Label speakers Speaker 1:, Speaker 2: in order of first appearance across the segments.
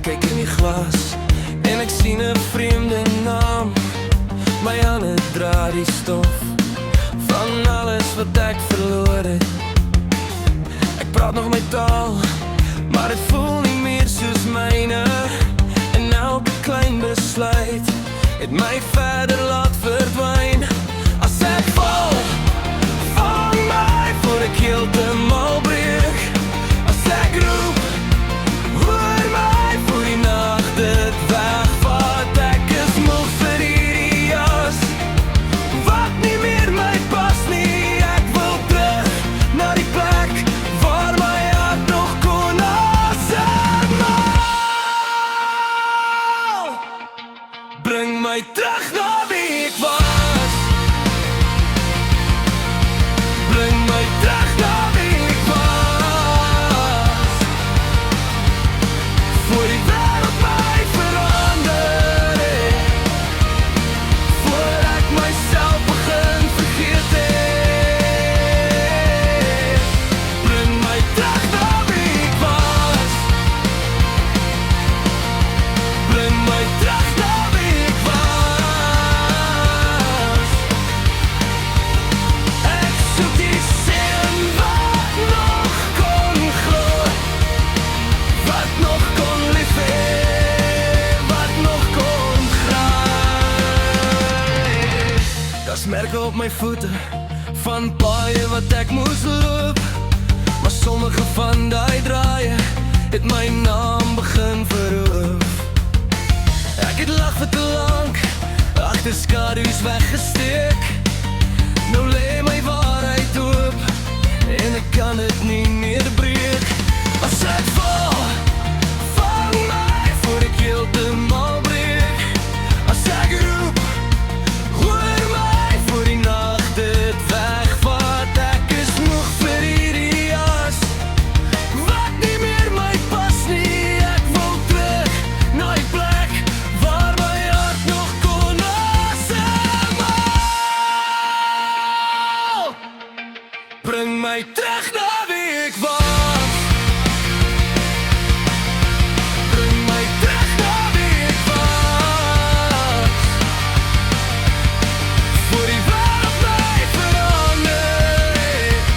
Speaker 1: kyk in die glas en ek sien 'n vreemde naam. My hande dra die stof van alles wat ek verloor het. Ek praat nog my taal, maar dit voel nie meer soos myne. En elke klein besluit het my verder laat verdwyn. As ek val, vang my voor ek heeltemal breek. As ek roep, hoor my voor die nag dit wegvat. Ek is moeg vir hierdie jas wat nie meer my pas nie. Ek wil terug na die plek waar my hart nog kon asemhaal. Bring my terug na wie ek was. Bring my terug na wie ek was. Voor die wêreld my verander het, voor ek myself begin vergeet het. Bring my terug na wie ek was. Bring my terug na wie ek was. Ek soek die sin wat nog kon glo, wat nog kon lief hê, wat nog kon gryp. Daar's merke op my voete van paaie wat ek moes loop, maar sommige van daai draaie het my naam begin verroof. Ek het lag vir te lank agter skadu's weggesteek. Nou lê my waarheid oop en ek kan dit nie meer breek. As ek val, vang my voor ek heeltemal breek. As ek roep, hoor my voor die nag dit wegvat. Ek is moeg vir hierdie jas wat nie meer my pas nie. Ek wil terug na die plek waar my hart nog kon asemhaal. Bring my terug na wie ek was. Bring my terug na wie ek was. Voor die wêreld my verander het,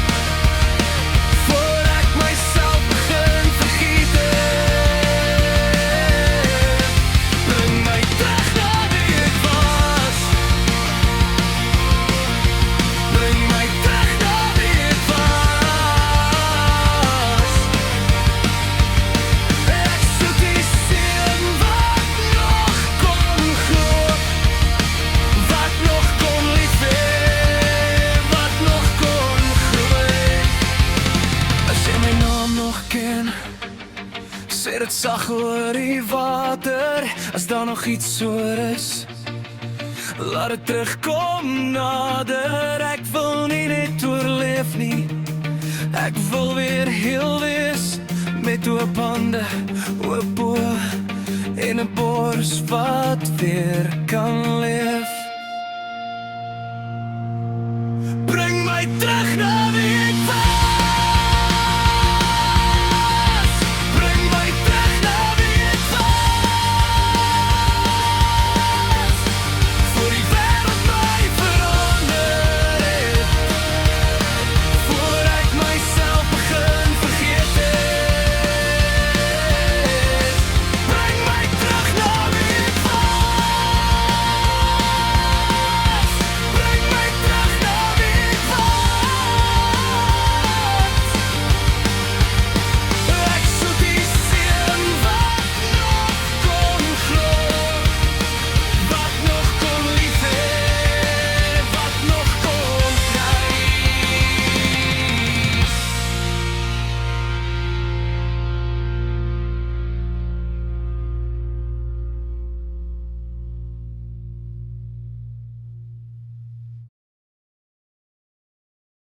Speaker 1: voor ek myself begin vergeet het. Bring my terug na wie ek was. Bring my terug na wie ek was. Ek soek die sin wat nog kon glo, wat nog kon lief hê, wat nog kon groei. As jy my naam nog ken, sê dit sag oor die water. As daar nog iets oor is, laat het terugkom nader. Ek wil nie net oorleef nie, ek wil weer heel wees. Met oop hande, oop oë en 'n bors wat weer kan leef. Bring my terug